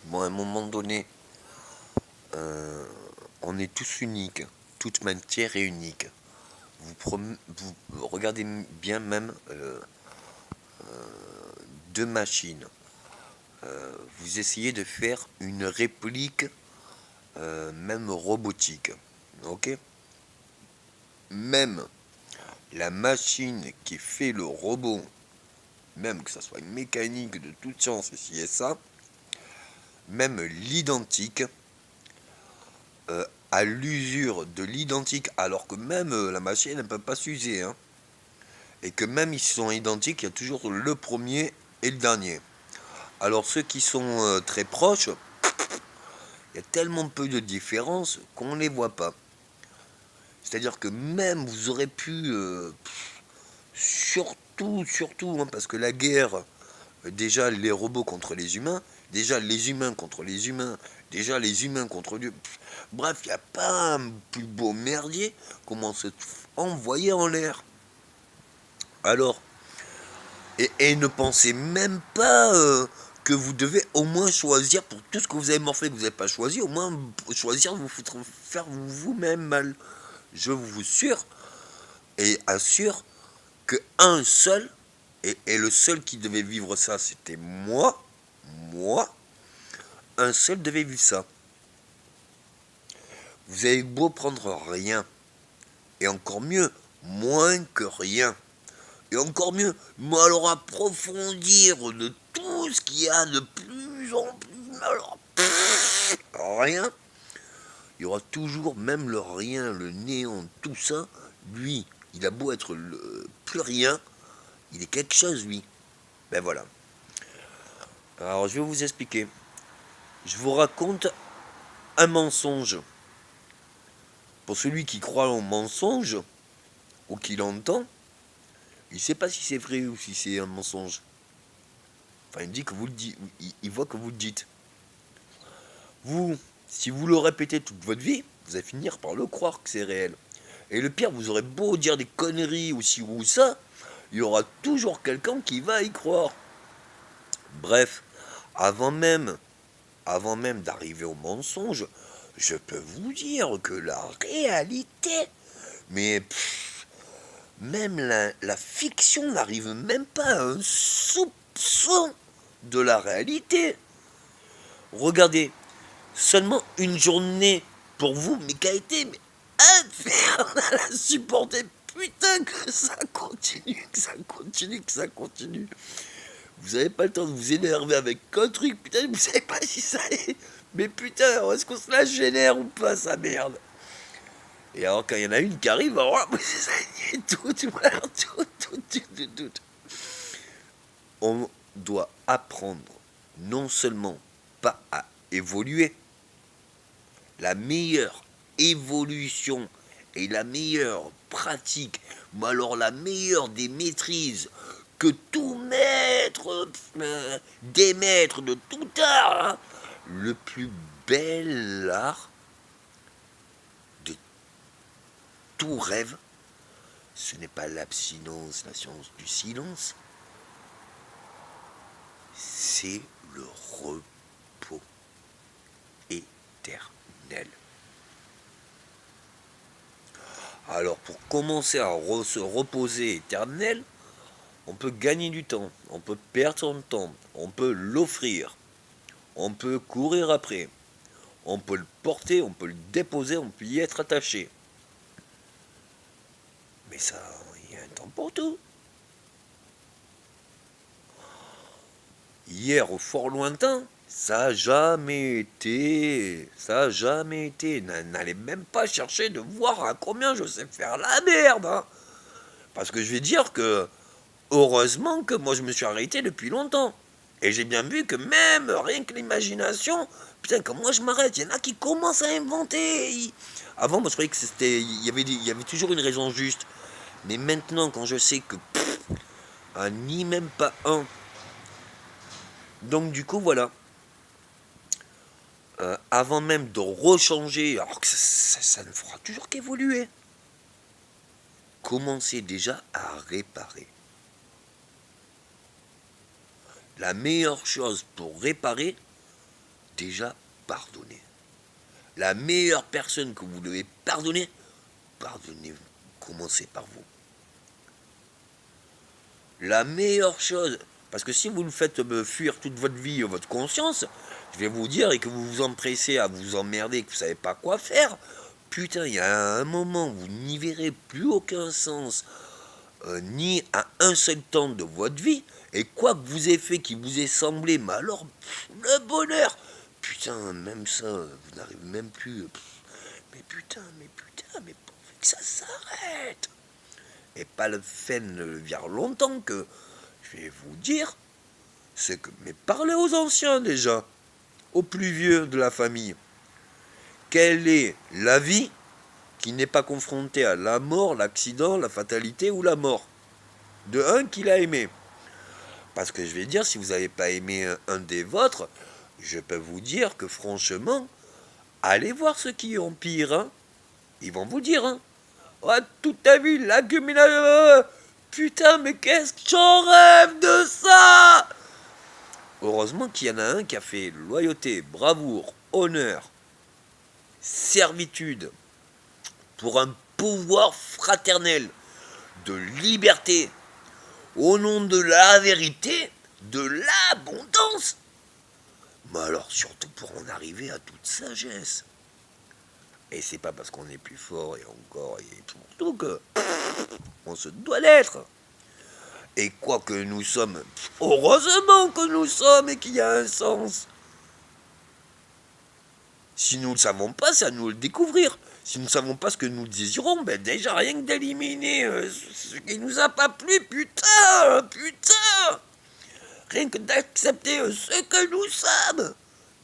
Bon, à un moment donné, on est tous uniques. Toute matière est unique. Vous regardez bien même deux machines. Vous essayez de faire une réplique, même robotique. Ok. Même la machine qui fait le robot, même que ça soit une mécanique de toute science, ci et ça, même l'identique, à l'usure de l'identique, alors que même la machine ne peut pas s'user, hein, et que même ils sont identiques, il y a toujours le premier et le dernier. Alors ceux qui sont très proches, il y a tellement peu de différence qu'on ne les voit pas. C'est-à-dire que même vous aurez pu, surtout, hein, parce que la guerre, déjà les robots contre les humains, déjà les humains contre les humains, déjà les humains contre Dieu. Bref, il n'y a pas un plus beau merdier comment se envoyer en l'air. Alors, et ne pensez même pas que vous devez au moins choisir pour tout ce que vous avez morflé que vous n'avez pas choisi, au moins choisir de vous faire vous-même mal. Je vous assure et assure que un seul, et le seul qui devait vivre ça, c'était moi, un seul devait vivre ça. Vous avez beau prendre rien, et encore mieux, moins que rien, et encore mieux, mais alors approfondir de tout ce qu'il y a de plus en plus, alors rien, il y aura toujours même le rien, le néant, tout ça, lui, il a beau être le plus rien, il est quelque chose lui. Ben voilà. Alors je vais vous expliquer. Je vous raconte un mensonge. Pour celui qui croit au mensonge, ou qui l'entend, il ne sait pas si c'est vrai ou si c'est un mensonge. Enfin, il dit que vous le dites, il voit que vous le dites. Vous, si vous le répétez toute votre vie, vous allez finir par le croire que c'est réel. Et le pire, vous aurez beau dire des conneries ou ci ou ça, il y aura toujours quelqu'un qui va y croire. Bref, avant même, avant même d'arriver au mensonge, je peux vous dire que la réalité, mais même la fiction n'arrive même pas à un soupçon de la réalité. Regardez, seulement une journée pour vous, mais qui a été infernale à supporter. Putain, que ça continue, que ça continue, que ça continue. Vous n'avez pas le temps de vous énerver avec un truc, putain, vous savez pas si ça est. Mais putain, est-ce qu'on se la génère ou pas, sa merde? Et alors, quand il y en a une qui arrive, alors, ça y est, tout. On doit apprendre non seulement pas à évoluer, la meilleure évolution et la meilleure pratique, mais alors la meilleure des maîtrises que tout maître, des maîtres de tout art, hein, le plus bel art de tout rêve, ce n'est pas l'abstinence, la science du silence, c'est le repos éternel. Alors pour commencer à se reposer éternel, on peut gagner du temps, on peut perdre son temps, on peut l'offrir, on peut courir après, on peut le porter, on peut le déposer, on peut y être attaché. Mais ça, il y a un temps pour tout. Hier, au fort lointain, ça a jamais été. N'allez même pas chercher de voir à combien je sais faire la merde. Hein. Parce que je vais dire que, heureusement que moi je me suis arrêté depuis longtemps. Et j'ai bien vu que même rien que l'imagination, putain, quand moi je m'arrête, il y en a qui commencent à inventer. Avant, moi je croyais que c'était. Il y avait toujours une raison juste. Mais maintenant, quand je sais que. Ni même pas un. Donc du coup, voilà. Avant même de rechanger, alors que ça ne fera toujours qu'évoluer, commencez déjà à réparer. La meilleure chose pour réparer, déjà pardonner. La meilleure personne que vous devez pardonner, pardonnez-vous. Commencez par vous. La meilleure chose, parce que si vous le faites fuir toute votre vie, votre conscience, je vais vous dire, et que vous vous empressez à vous emmerder, que vous ne savez pas quoi faire, putain, il y a un moment, vous n'y verrez plus aucun sens, ni à un seul temps de votre vie, et quoi que vous ayez fait qui vous ait semblé, mais alors, le bonheur, putain, même ça, vous n'arrivez même plus, mais putain, mais pour que ça s'arrête. Et pas le fait de le dire longtemps que je vais vous dire, c'est que, mais parlez aux anciens déjà, aux plus vieux de la famille. Quelle est la vie qui n'est pas confrontée à la mort, l'accident, la fatalité ou la mort de un qu'il a aimé? Parce que je vais dire, si vous n'avez pas aimé un des vôtres, je peux vous dire que franchement, allez voir ceux qui ont pire, hein. Ils vont vous dire, hein. Oh, toute ta vie, l'accumulation. Putain, mais qu'est-ce que j'en rêve de ça! Heureusement qu'il y en a un qui a fait loyauté, bravoure, honneur, servitude pour un pouvoir fraternel de liberté au nom de la vérité, de l'abondance. Mais alors surtout pour en arriver à toute sagesse. Et c'est pas parce qu'on est plus fort et encore et surtout que on se doit l'être. Et quoi que nous sommes, heureusement que nous sommes et qu'il y a un sens. Si nous ne le savons pas, c'est à nous de le découvrir. Si nous ne savons pas ce que nous désirons, ben déjà rien que d'éliminer ce qui nous a pas plu, putain. Rien que d'accepter ce que nous sommes.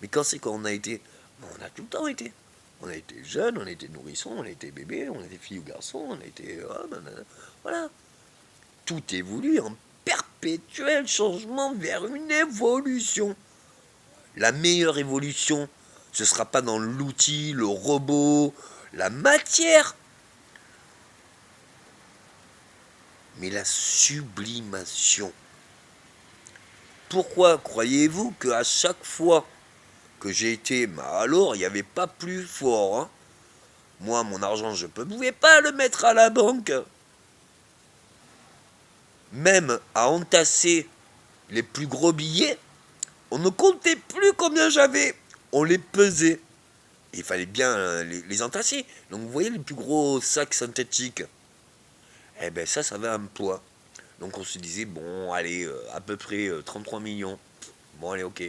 Mais quand c'est qu'on a été, on a tout le temps été. On a été jeune, on a été nourrisson, on a été bébé, on a été fille ou garçon, on a été... voilà. Tout évolue en perpétuel changement vers une évolution. La meilleure évolution, ce ne sera pas dans l'outil, le robot, la matière, mais la sublimation. Pourquoi croyez-vous qu'à chaque fois que j'ai été, alors il n'y avait pas plus fort, hein. Moi, mon argent, je ne pouvais pas le mettre à la banque. Même à entasser les plus gros billets, on ne comptait plus combien j'avais. On les pesait. Il fallait bien les entasser. Donc vous voyez les plus gros sacs synthétiques. Eh ben ça avait un poids. Donc on se disait, bon, allez, à peu près 33 millions. Bon, allez, ok.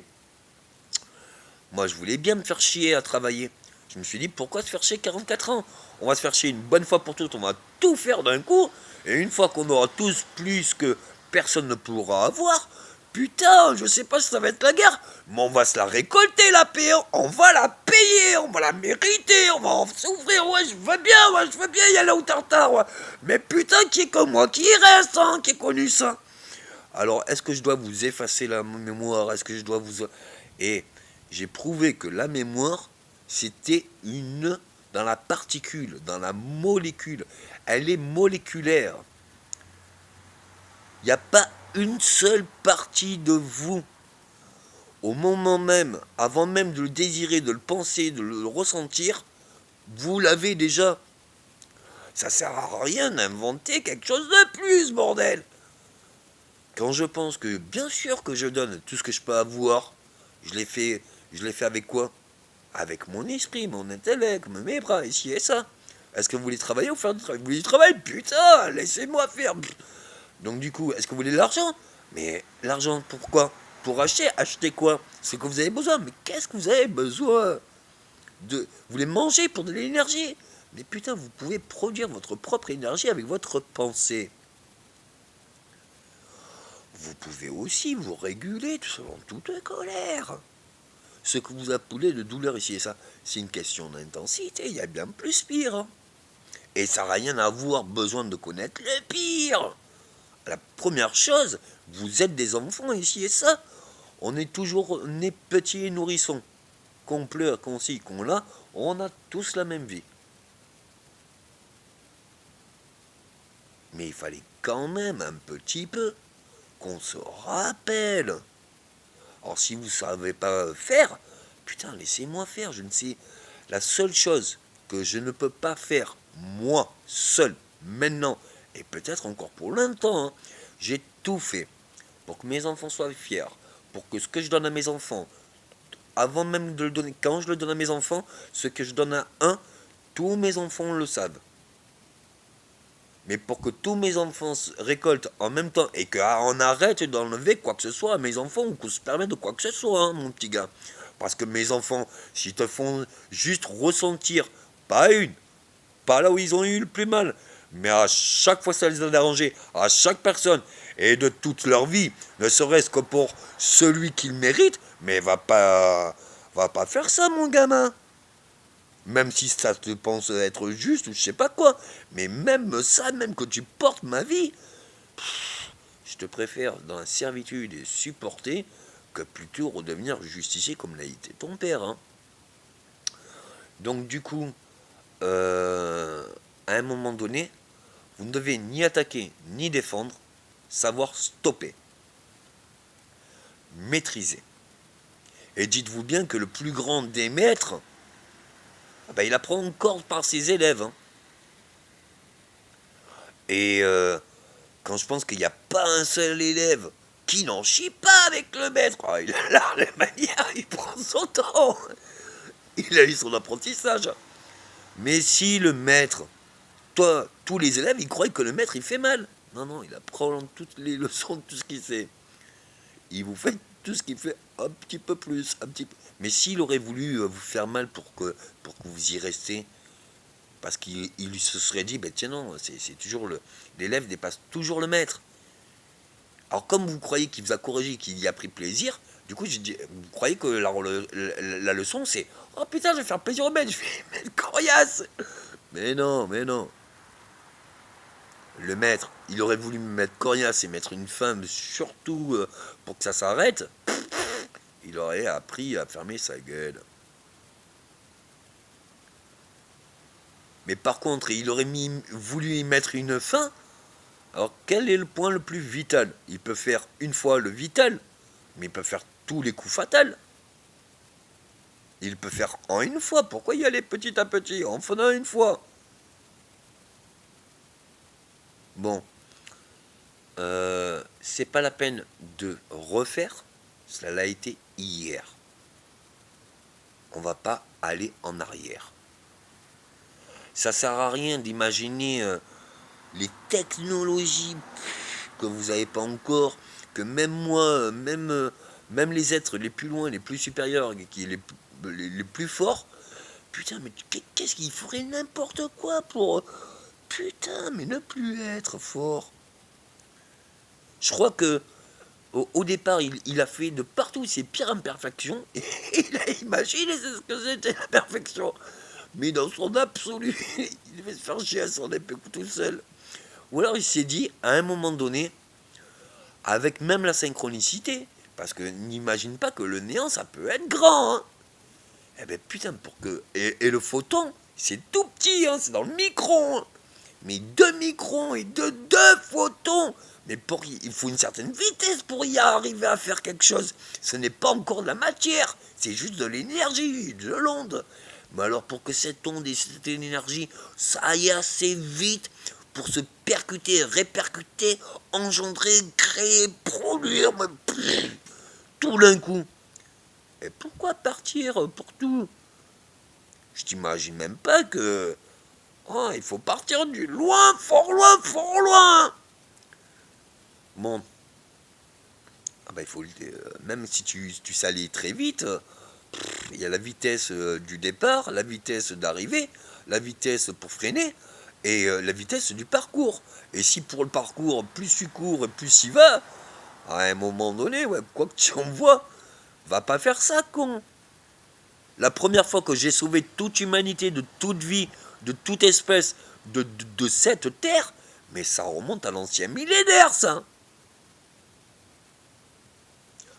Moi, je voulais bien me faire chier à travailler. Je me suis dit, pourquoi se faire chier 44 ans? On va se faire chier une bonne fois pour toutes, on va tout faire d'un coup, et une fois qu'on aura tous plus que personne ne pourra avoir, putain, je sais pas si ça va être la guerre, mais on va se la récolter la paix, on va la payer, on va la mériter, on va en souffrir, ouais, je veux bien y aller au tartare, ouais. Mais putain, qui est comme moi, qui reste, hein, qui est connu ça. Alors, est-ce que je dois vous effacer la mémoire? Est-ce que je dois vous... Et j'ai prouvé que la mémoire, c'était dans la particule, dans la molécule. Elle est moléculaire. Il n'y a pas une seule partie de vous, au moment même, avant même de le désirer, de le penser, de le ressentir, vous l'avez déjà. Ça sert à rien d'inventer quelque chose de plus, bordel. Quand je pense que, bien sûr que je donne tout ce que je peux avoir, je l'ai fait avec quoi? Avec mon esprit, mon intellect, mes bras, ici et ça. Est-ce que vous voulez travailler ou faire du travail? Vous voulez du travail? Putain, laissez-moi faire. Donc du coup, est-ce que vous voulez de l'argent? Mais l'argent, pourquoi? Pour acheter quoi? C'est que vous avez besoin. Mais qu'est-ce que vous avez besoin Vous voulez manger pour de l'énergie? Mais putain, vous pouvez produire votre propre énergie avec votre pensée. Vous pouvez aussi vous réguler selon toute colère. Ce que vous appelez de douleur ici et ça, c'est une question d'intensité, il y a bien plus pire. Hein. Et ça n'a rien à avoir besoin de connaître le pire. La première chose, vous êtes des enfants ici et ça. On est toujours nés petits et nourrissons. Qu'on pleure, qu'on ci, qu'on là, on a tous la même vie. Mais il fallait quand même un petit peu qu'on se rappelle. Alors si vous ne savez pas faire, putain, laissez-moi faire, je ne sais. La seule chose que je ne peux pas faire, moi, seul, maintenant, et peut-être encore pour longtemps, hein, j'ai tout fait pour que mes enfants soient fiers, pour que ce que je donne à mes enfants, avant même de le donner, quand je le donne à mes enfants, ce que je donne à un, tous mes enfants le savent. Mais pour que tous mes enfants récoltent en même temps et qu'on arrête d'enlever quoi que ce soit à mes enfants ou qu'on se permette de quoi que ce soit, hein, mon petit gars. Parce que mes enfants, s'ils te font juste ressentir, pas là où ils ont eu le plus mal, mais à chaque fois ça les a dérangés, à chaque personne, et de toute leur vie, ne serait-ce que pour celui qu'ils méritent, mais va pas faire ça, mon gamin. Même si ça te pense être juste ou je sais pas quoi. Mais même ça, même que tu portes ma vie, je te préfère dans la servitude et supporter que plutôt redevenir justicier comme l'a été ton père. Hein. Donc du coup, à un moment donné, vous ne devez ni attaquer ni défendre, savoir stopper, maîtriser. Et dites-vous bien que le plus grand des maîtres, il apprend encore par ses élèves. Hein. Et quand je pense qu'il n'y a pas un seul élève qui n'en chie pas avec le maître, il a l'art, la manière, il prend son temps. Il a eu son apprentissage. Mais si le maître, tous les élèves, ils croient que le maître, il fait mal. Non, il apprend toutes les leçons de tout ce qu'il sait. Il vous fait tout ce qu'il fait un petit peu plus, un petit peu. Mais s'il aurait voulu vous faire mal pour que vous y restiez, parce qu'il se serait dit, tiens non, c'est toujours l'élève dépasse toujours le maître. Alors comme vous croyez qu'il vous a corrigé, qu'il y a pris plaisir, du coup vous croyez que la leçon c'est, oh putain je vais faire plaisir au maître, je vais mettre coriace. Mais non. Le maître, il aurait voulu me mettre coriace et mettre une femme surtout pour que ça s'arrête, il aurait appris à fermer sa gueule. Mais par contre, il aurait voulu y mettre une fin. Alors, quel est le point le plus vital? Il peut faire une fois le vital, mais il peut faire tous les coups fatals. Il peut faire en une fois. Pourquoi y aller petit à petit, en faisant une fois? Bon, c'est pas la peine de refaire. Cela l'a été hier. On va pas aller en arrière. Ça sert à rien d'imaginer les technologies que vous n'avez pas encore, que même moi, même les êtres les plus loin, les plus supérieurs, les plus forts, putain, mais qu'est-ce qu'il ferait n'importe quoi pour... Putain, mais ne plus être fort. Je crois que au départ, il a fait de partout ses pires imperfections, et il a imaginé ce que c'était la perfection. Mais dans son absolu, il devait se faire chier à son épée tout seul. Ou alors il s'est dit, à un moment donné, avec même la synchronicité, parce que n'imagine pas que le néant, ça peut être grand. Hein. Eh ben putain, pour que... Et le photon, c'est tout petit, hein, c'est dans le micron. Hein. Mais 2 microns et 2 photons. Mais il faut une certaine vitesse pour y arriver à faire quelque chose. Ce n'est pas encore de la matière, c'est juste de l'énergie, de l'onde. Mais alors pour que cette onde et cette énergie, ça aille assez vite pour se percuter, répercuter, engendrer, créer, produire, tout d'un coup. Et pourquoi partir pour tout? Je t'imagine même pas que... Oh, il faut partir du loin, fort loin, fort loin. Bon. Il faut... même si tu sais aller très vite... Il y a la vitesse du départ, la vitesse d'arrivée, la vitesse pour freiner et la vitesse du parcours. Et si pour le parcours, plus tu cours et plus tu y vas, à un moment donné, quoi que tu en vois, va pas faire ça, con. La première fois que j'ai sauvé toute humanité, de toute vie, de toute espèce, de cette terre, mais ça remonte à l'ancien millénaire, ça.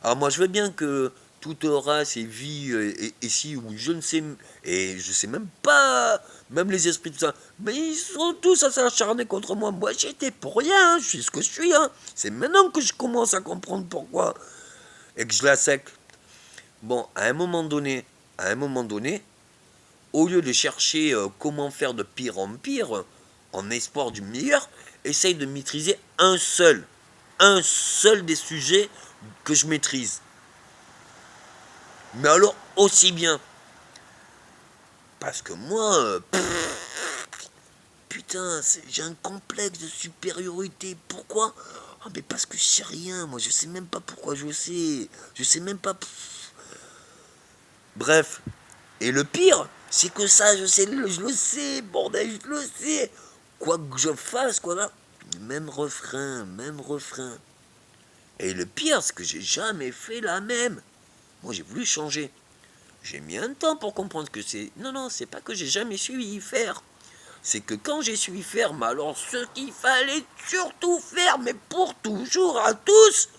Alors moi, je veux bien que... toute race et vie ici où je ne sais, et je sais même pas, même les esprits tout ça, mais ils sont tous à s'acharner contre moi. Moi j'étais pour rien, hein, je suis ce que je suis. Hein. C'est maintenant que je commence à comprendre pourquoi et que je la sec. Bon, à un moment donné, à un moment donné, au lieu de chercher comment faire de pire en pire, en espoir du meilleur, essaye de maîtriser un seul des sujets que je maîtrise. Mais alors aussi bien. Parce que moi, putain, j'ai un complexe de supériorité. Pourquoi? Ah, mais parce que je sais rien, moi je sais même pas pourquoi je sais. Je sais même pas. Bref. Et le pire, c'est que ça, je le sais, bordel, je le sais. Quoi que je fasse, quoi là, même refrain, même refrain. Et le pire, c'est que j'ai jamais fait la même. Moi, j'ai voulu changer. J'ai mis un temps pour comprendre que c'est... Non, non, c'est pas que j'ai jamais su y faire. C'est que quand j'ai su y faire, mais alors ce qu'il fallait surtout faire, mais pour toujours, à tous,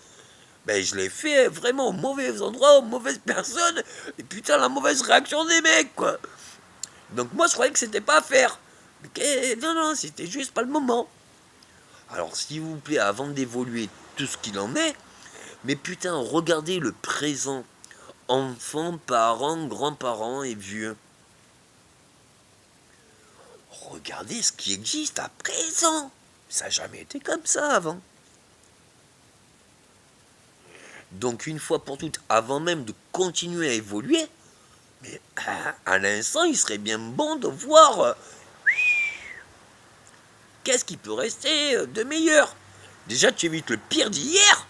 ben je l'ai fait vraiment au mauvais endroit, aux mauvaises personnes, et putain, la mauvaise réaction des mecs, quoi. Donc moi, je croyais que c'était pas à faire. Mais non, non, c'était juste pas le moment. Alors, s'il vous plaît, avant d'évoluer tout ce qu'il en est, mais putain, regardez le présent. Enfants, parents, grands-parents et vieux. Regardez ce qui existe à présent. Ça n'a jamais été comme ça avant. Donc une fois pour toutes, avant même de continuer à évoluer, mais à l'instant, il serait bien bon de voir qu'est-ce qui peut rester de meilleur. Déjà, tu évites le pire d'hier,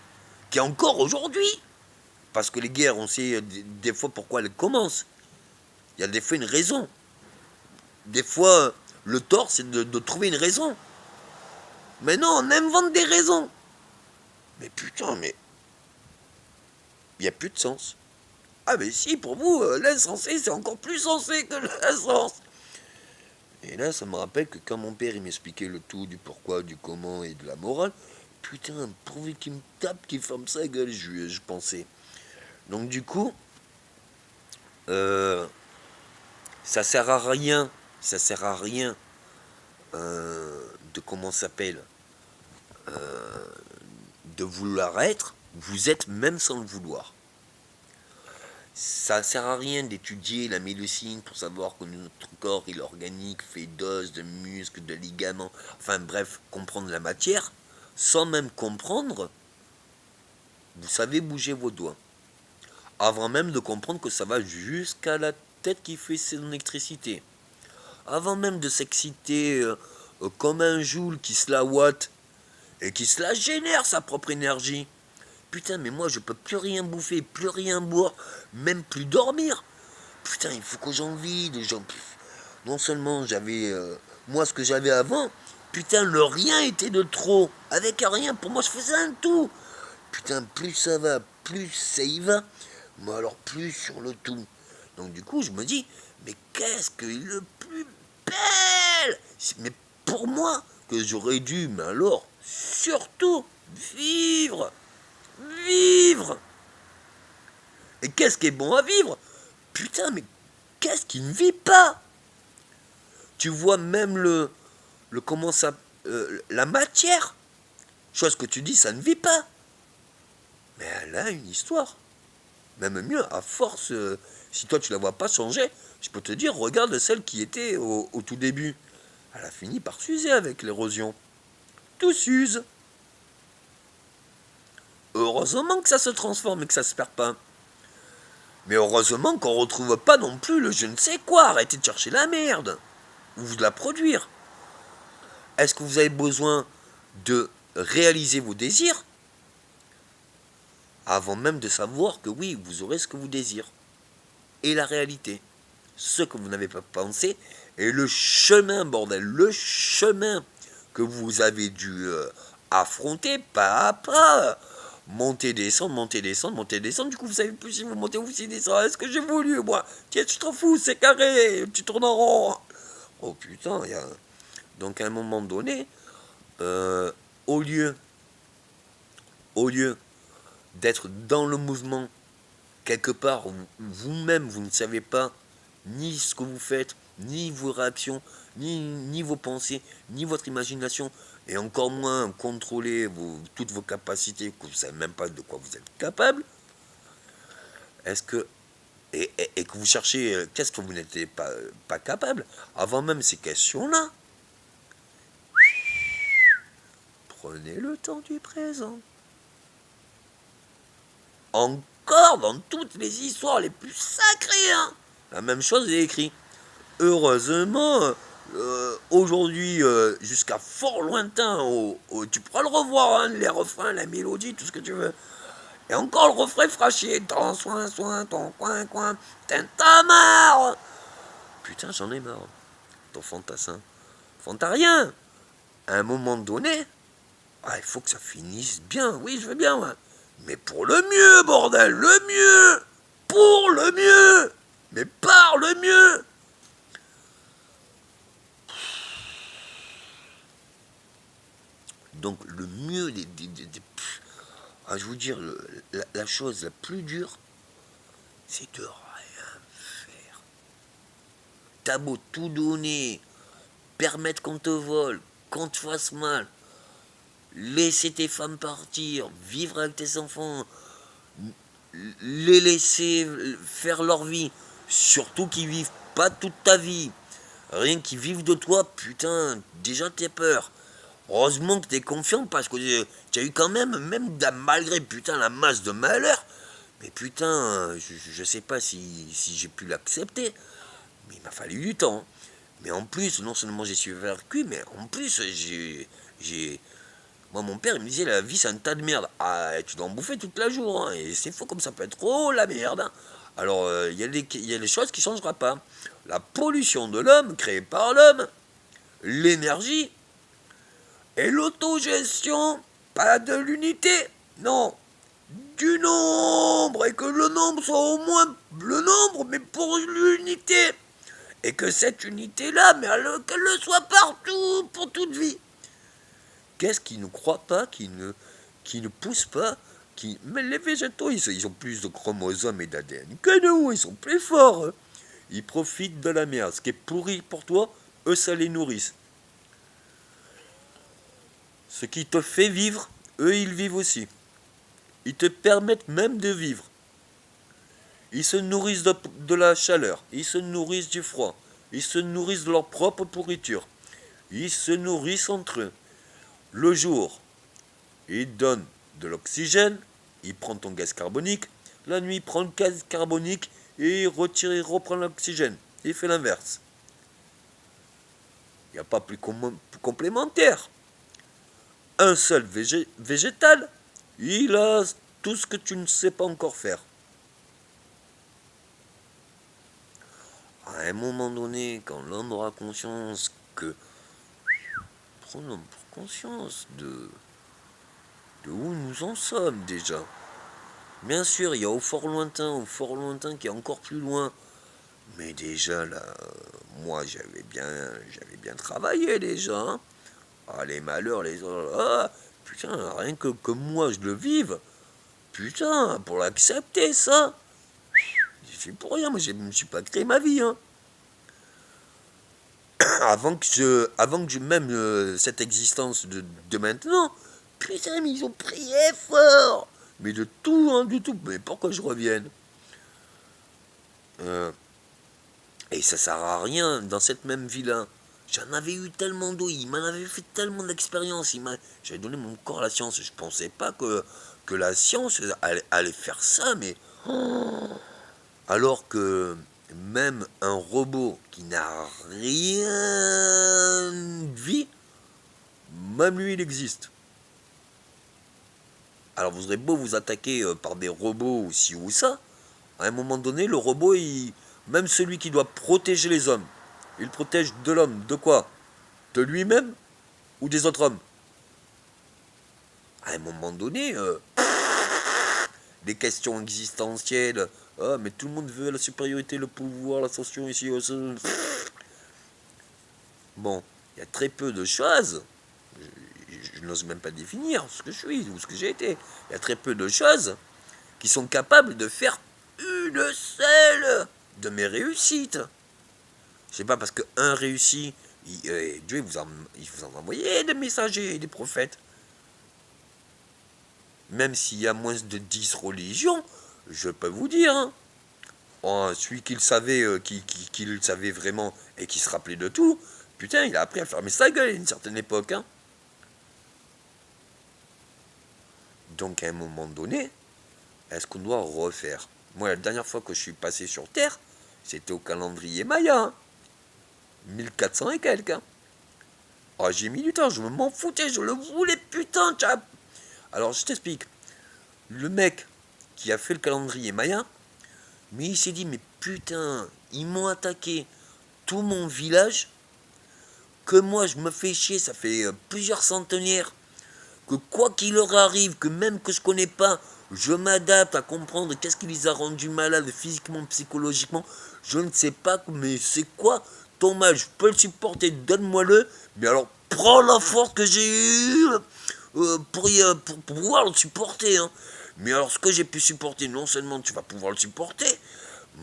qui est encore aujourd'hui. Parce que les guerres, on sait des fois pourquoi elles commencent. Il y a des fois une raison. Des fois, le tort, c'est de trouver une raison. Mais non, on invente des raisons. Mais putain, mais il n'y a plus de sens. Ah mais si, pour vous, l'insensé, c'est encore plus sensé que l'insens. Et là, ça me rappelle que quand mon père, il m'expliquait le tout du pourquoi, du comment et de la morale, putain, pourvu qu'il me tape, qu'il ferme sa gueule, je pensais. Donc du coup, ça sert à rien, ça sert à rien de comment ça s'appelle, de vouloir être, vous êtes même sans le vouloir. Ça sert à rien d'étudier la médecine pour savoir que notre corps il est organique, fait d'os, de muscles, de ligaments, enfin bref, comprendre la matière, sans même comprendre, vous savez bouger vos doigts. Avant même de comprendre que ça va jusqu'à la tête qui fait son électricité. Avant même de s'exciter comme un joule qui se la ouate et qui se la génère sa propre énergie. Putain, mais moi je peux plus rien bouffer, plus rien boire, même plus dormir. Putain, il faut que j'en vide. Non seulement j'avais moi ce que j'avais avant, putain, le rien était de trop. Avec un rien, pour moi je faisais un tout. Putain, plus ça va, plus ça y va, mais alors plus sur le tout. Donc du coup, je me dis, mais qu'est-ce que le plus belle. Mais pour moi, que j'aurais dû, mais alors, surtout, vivre. Vivre. Et qu'est-ce qui est bon à vivre? Putain, mais qu'est-ce qui ne vit pas? Tu vois même le comment ça, la matière. Chose que tu dis, ça ne vit pas. Mais elle a une histoire. Même mieux, à force, si toi tu la vois pas changer, je peux te dire, regarde celle qui était au tout début. Elle a fini par s'user avec l'érosion. Tout s'use. Heureusement que ça se transforme et que ça se perd pas. Mais heureusement qu'on retrouve pas non plus le je ne sais quoi. Arrêtez de chercher la merde. Ou de la produire. Est-ce que vous avez besoin de réaliser vos désirs avant même de savoir que oui, vous aurez ce que vous désirez. Et la réalité. Ce que vous n'avez pas pensé. Et le chemin, bordel. Le chemin que vous avez dû affronter pas à pas. Monter, descendre, monter, descendre, monter, descendre. Du coup, vous savez plus si vous montez ou si vous descendez. Est-ce que j'ai voulu, moi? Tiens, tu t'en fous, c'est carré. Tu tournes en rond. Oh putain, il y a... Donc à un moment donné, euh, au lieu d'être dans le mouvement, quelque part, vous-même, vous ne savez pas ni ce que vous faites, ni vos réactions, ni vos pensées, ni votre imagination, et encore moins contrôler toutes vos capacités, que vous ne savez même pas de quoi vous êtes capable. Est-ce que et que vous cherchez qu'est-ce que vous n'étiez pas capable, avant même ces questions-là, prenez le temps du présent. Encore dans toutes les histoires les plus sacrées, hein, la même chose est écrite. Heureusement, aujourd'hui, jusqu'à fort lointain, tu pourras le revoir, hein, les refrains, la mélodie, tout ce que tu veux. Et encore le refrain fraîchier, ton soin, ton coin, t'as marre. Putain, j'en ai marre. Ton fantassin. Fantarien. À un moment donné, il faut que ça finisse bien. Oui, je veux bien, ouais. Mais pour le mieux, bordel, le mieux. Pour le mieux. Mais par le mieux. Donc le mieux je vous dire, la chose la plus dure, c'est de rien faire. T'as beau tout donner, permettre qu'on te vole, qu'on te fasse mal, laisser tes femmes partir, vivre avec tes enfants, les laisser faire leur vie, surtout qu'ils vivent pas toute ta vie, rien qu'ils vivent de toi, putain, déjà t'es peur. Heureusement que t'es confiant parce que tu as eu quand même malgré putain la masse de malheur, mais putain, je sais pas si j'ai pu l'accepter, mais il m'a fallu du temps. Mais en plus, non seulement j'ai su faire le cul, mais en plus, moi, mon père, il me disait, la vie, c'est un tas de merde. Ah, tu dois en bouffer toute la jour, hein, et c'est faux comme ça peut être trop la merde. Hein. Alors, il y a des choses qui ne changeront pas. La pollution de l'homme, créée par l'homme, l'énergie, et l'autogestion, pas de l'unité, non, du nombre, et que le nombre soit au moins le nombre, mais pour l'unité. Et que cette unité-là, mais qu'elle le soit partout, pour toute vie. Qu'est-ce qui ne croit pas, qui ne pousse pas, mais les végétaux, ils ont plus de chromosomes et d'ADN que nous, ils sont plus forts. Hein. Ils profitent de la merde. Ce qui est pourri pour toi, eux, ça les nourrissent. Ce qui te fait vivre, eux, ils vivent aussi. Ils te permettent même de vivre. Ils se nourrissent de la chaleur, ils se nourrissent du froid, ils se nourrissent de leur propre pourriture, ils se nourrissent entre eux. Le jour, ils donnent de l'oxygène, ils prennent ton gaz carbonique, la nuit, ils prennent le gaz carbonique et il reprend l'oxygène. Il fait l'inverse. Il n'y a pas plus complémentaire. Un seul végétal, il a tout ce que tu ne sais pas encore faire. À un moment donné, quand l'homme aura conscience que... Prenons conscience de où nous en sommes déjà. Bien sûr, il y a au fort lointain qui est encore plus loin. Mais déjà là, moi j'avais bien travaillé déjà. Hein. Ah, les malheurs, les autres. Ah, putain, rien que moi je le vive. Putain, pour l'accepter ça. J'ai fait pour rien, moi je me suis pas créé ma vie. Hein. avant que je m'aime cette existence de maintenant, putain, mais ils ont prié fort. Mais de tout, hein, du tout. Mais pourquoi je revienne Et ça sert à rien dans cette même vie-là. J'en avais eu tellement d'eau, il m'en avait fait tellement d'expérience. J'avais donné mon corps à la science. Je pensais pas que la science allait faire ça, mais... Alors que même un robot qui n'a rien de vie, même lui, il existe. Alors vous aurez beau vous attaquer par des robots ou ci ou ça, à un moment donné, le robot, même celui qui doit protéger les hommes, il protège de l'homme. De quoi? De lui-même ou des autres hommes? À un moment donné, des questions existentielles. Ah, mais tout le monde veut la supériorité, le pouvoir, l'ascension ici. Bon, il y a très peu de choses. Je n'ose même pas définir ce que je suis ou ce que j'ai été. Il y a très peu de choses qui sont capables de faire une seule de mes réussites. C'est pas parce qu'un réussit, Dieu vous en envoyez des messagers et des prophètes. Même s'il y a moins de 10 religions, je peux vous dire, hein, celui qui le savait, qui le savait vraiment et qui se rappelait de tout, putain, il a appris à fermer sa gueule à une certaine époque. Hein. Donc à un moment donné, est-ce qu'on doit refaire? Moi, la dernière fois que je suis passé sur Terre, c'était au calendrier Maya. Hein. 1400 et quelques. Hein. Oh, j'ai mis du temps, je m'en foutais, je le voulais, putain, tchap. Alors, je t'explique. Le mec qui a fait le calendrier Maya, mais il s'est dit, mais putain, ils m'ont attaqué tout mon village, que moi je me fais chier, ça fait plusieurs centenaires, que quoi qu'il leur arrive, que même que je connais pas, je m'adapte à comprendre qu'est-ce qui les a rendus malades physiquement, psychologiquement, je ne sais pas, mais c'est quoi ton mal, je peux le supporter, donne-moi-le, mais alors prends la force que j'ai eue pour pouvoir le supporter. Hein. Mais alors ce que j'ai pu supporter, non seulement tu vas pouvoir le supporter,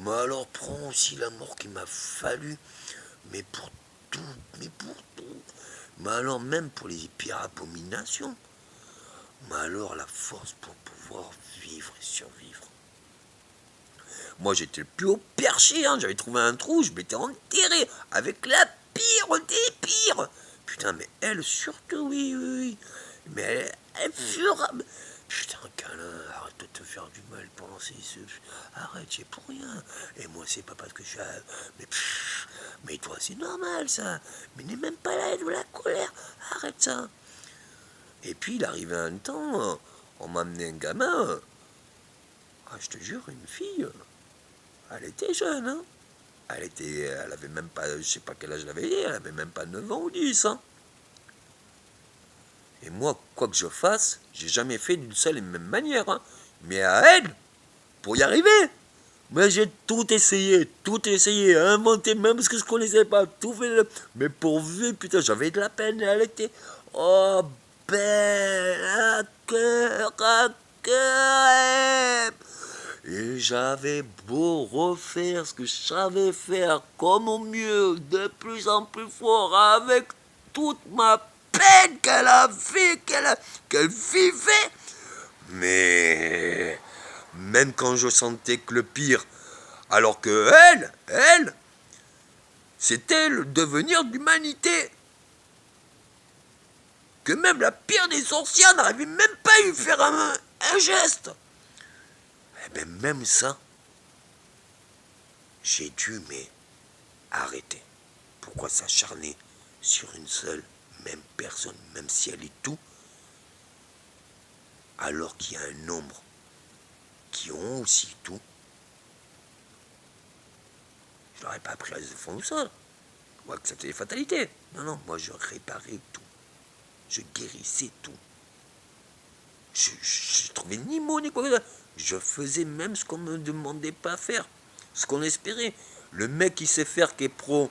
mais alors prends aussi la mort qu'il m'a fallu, mais pour tout, mais pour tout. Mais alors même pour les pires abominations, mais alors la force pour pouvoir vivre et survivre. Moi j'étais le plus haut perché, hein. J'avais trouvé un trou, je m'étais enterré avec la pire des pires. Putain, mais elle surtout, oui, oui, oui. Mais elle fera... Putain, câlin, arrête de te faire du mal pendant ces... Arrête, c'est pour rien. Et moi, c'est pas parce que je suis... Mais toi, c'est normal, ça. Mais n'aie même pas là de la colère. Arrête ça. Et puis, il arrivait un temps, on m'a amené un gamin. Ah, je te jure, une fille. Elle était jeune, hein. Elle avait même pas... Je sais pas quel âge elle avait. Elle avait même pas 9 ans ou 10, hein. Et moi, quoi que je fasse, j'ai jamais fait d'une seule et même manière. Hein. Mais à elle, pour y arriver, mais j'ai tout essayé, inventé même ce que je connaissais pas, tout fait. Mais pourvu, putain, j'avais de la peine, elle était, oh, belle, à cœur. Et j'avais beau refaire ce que je savais faire, comme au mieux, de plus en plus fort, avec toute ma peine qu'elle avait, qu'elle vivait. Mais même quand je sentais que le pire, alors que elle, c'était le devenir de l'humanité. Que même la pire des sorcières n'arrivait même pas à lui faire un geste. Eh bien même ça, j'ai dû arrêter. Pourquoi s'acharner sur une seule même personne, même si elle est tout, alors qu'il y a un nombre qui ont aussi tout. Je n'aurais pas appris à se défendre ça, ou accepter les fatalités. Non, non, moi je réparais tout. Je guérissais tout. Je trouvais ni mots ni quoi que ce soit. Je faisais même ce qu'on me demandait pas à faire, ce qu'on espérait. Le mec qui sait faire, qui est pro,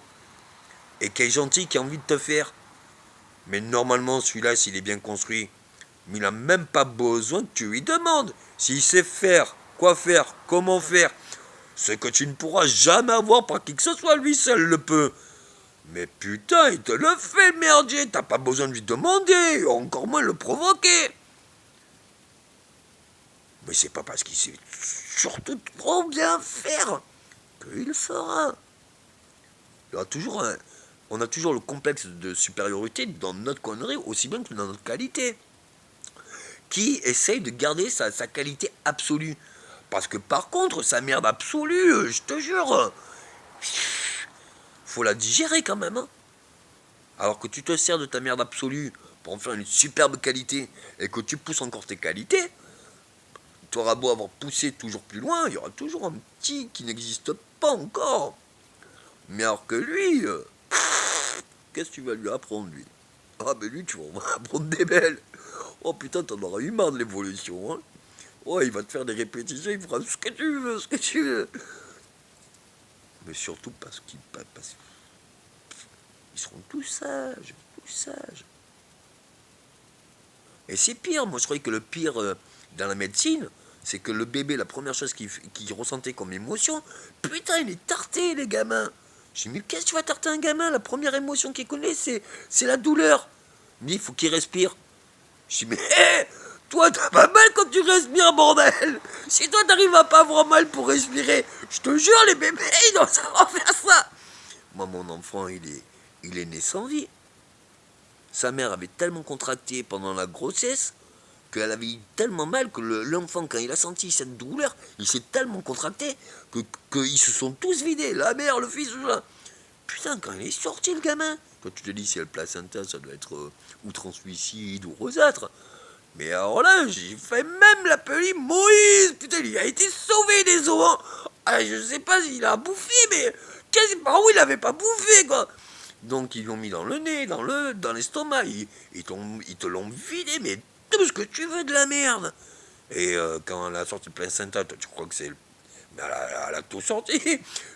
et qui est gentil, qui a envie de te faire. Mais normalement, celui-là, s'il est bien construit, mais il n'a même pas besoin que tu lui demandes. S'il sait faire, quoi faire, comment faire, ce que tu ne pourras jamais avoir par qui que ce soit, lui seul le peut. Mais putain, il te le fait, le merdier. T'as pas besoin de lui demander, encore moins le provoquer. Mais c'est pas parce qu'il sait surtout trop bien faire qu'il le fera. Il y aura toujours on a toujours le complexe de supériorité dans notre connerie aussi bien que dans notre qualité. Qui essaye de garder sa qualité absolue. Parce que par contre, sa merde absolue, je te jure, faut la digérer quand même. Hein. Alors que tu te sers de ta merde absolue pour en faire une superbe qualité et que tu pousses encore tes qualités, tu auras beau avoir poussé toujours plus loin, il y aura toujours un petit qui n'existe pas encore. Mais alors que lui, qu'est-ce que tu vas lui apprendre, lui? Ah, mais lui, tu vas apprendre des belles. Oh putain, t'en auras eu marre de l'évolution. Hein. Oh, il va te faire des répétitions, il fera ce que tu veux, ce que tu veux. Mais surtout parce qu'ils seront tous sages, tous sages. Et c'est pire, moi je croyais que le pire dans la médecine, c'est que le bébé, la première chose qu'il ressentait comme émotion, putain, il est tarté, les gamins. J'ai dit, mais qu'est-ce que tu vas tarter un gamin? La première émotion qu'il connaît, c'est la douleur. Mais il faut qu'il respire. Je dis, mais Toi, t'as pas mal quand tu respires, bordel. Si toi, t'arrives à pas avoir mal pour respirer, je te jure, les bébés, ils doivent savoir faire ça. Moi, mon enfant, il est né sans vie. Sa mère avait tellement contracté pendant la grossesse qu'elle avait eu tellement mal que l'enfant, quand il a senti cette douleur, il s'est tellement contracté qu'ils se sont tous vidés. La mère, le fils, tout ça. Putain, quand il est sorti, le gamin, quand tu te dis si le placenta, ça doit être ou translucide ou rosâtre. Mais alors là, j'ai fait même l'appeler Moïse. Putain, il a été sauvé des eaux. Hein. Ah, je sais pas s'il a bouffé, mais quasiment oui, il avait pas bouffé, quoi. Donc ils l'ont mis dans le nez, dans l'estomac. Ils te l'ont vidé, mais tout ce que tu veux de la merde. Et quand elle a sorti le placenta, toi tu crois que c'est... Mais elle a tout sorti.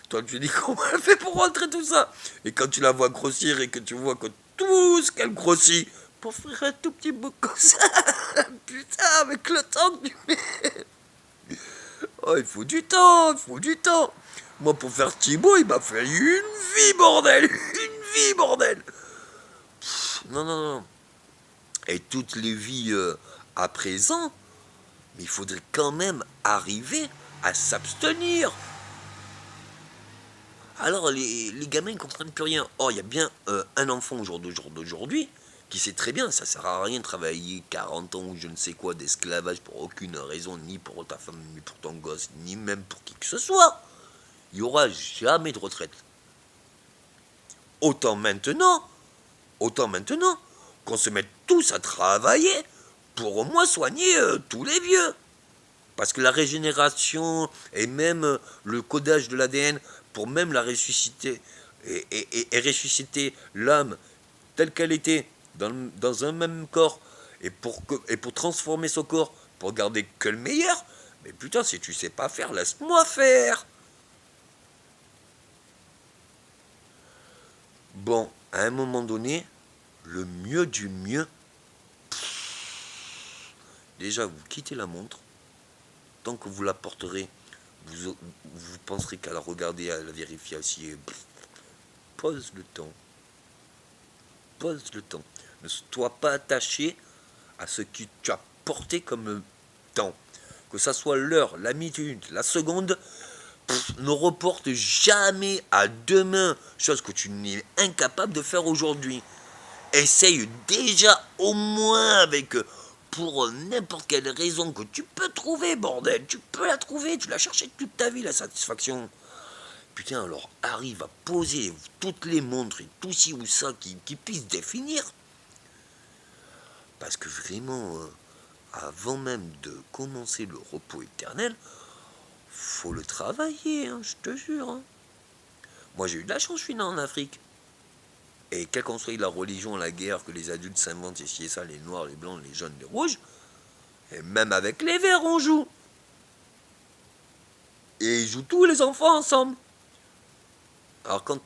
Toi tu dis comment elle fait pour rentrer tout ça. Et quand tu la vois grossir et que tu vois que tout ce qu'elle grossit, pour faire un tout petit bout comme ça, putain, avec le temps que tu mets. Oh, il faut du temps, il faut du temps. Moi, pour faire Thibaut, il m'a fallu une vie, bordel. Une vie, bordel. Non, non, non. Et toutes les vies à présent, mais il faudrait quand même arriver à s'abstenir. Alors, les gamins ne comprennent plus rien. Or, il y a bien un enfant au jour d'aujourd'hui qui sait très bien, ça sert à rien de travailler 40 ans ou je ne sais quoi d'esclavage pour aucune raison, ni pour ta femme, ni pour ton gosse, ni même pour qui que ce soit. Il n'y aura jamais de retraite. Autant maintenant qu'on se mette tous à travailler pour au moins soigner tous les vieux. Parce que la régénération et même le codage de l'ADN pour même la ressusciter et ressusciter l'âme telle qu'elle était dans un même corps et pour transformer son corps pour garder que le meilleur, mais putain, si tu sais pas faire, laisse-moi faire. Bon, à un moment donné, le mieux du mieux, déjà vous quittez la montre, tant que vous la porterez, vous penserez qu'à la regarder, à la vérifier si pose le temps. Pose le temps. Ne sois pas attaché à ce que tu as porté comme temps. Que ça soit l'heure, la minute, la seconde, ne reporte jamais à demain, chose que tu n'es incapable de faire aujourd'hui. Essaye déjà au moins avec, pour n'importe quelle raison que tu peux trouver, bordel, tu peux la trouver, tu l'as cherché toute ta vie, la satisfaction. Putain, alors arrive à poser toutes les montres et tout ci ou ça qui puissent définir. Parce que vraiment, avant même de commencer le repos éternel, faut le travailler, hein, je te jure. Hein. Moi j'ai eu de la chance, je suis né en Afrique. Et quelle qu'on soit la religion, la guerre, que les adultes s'inventent ici et ça, les noirs, les blancs, les jaunes, les rouges, et même avec les verts on joue. Et ils jouent tous les enfants ensemble. Alors quand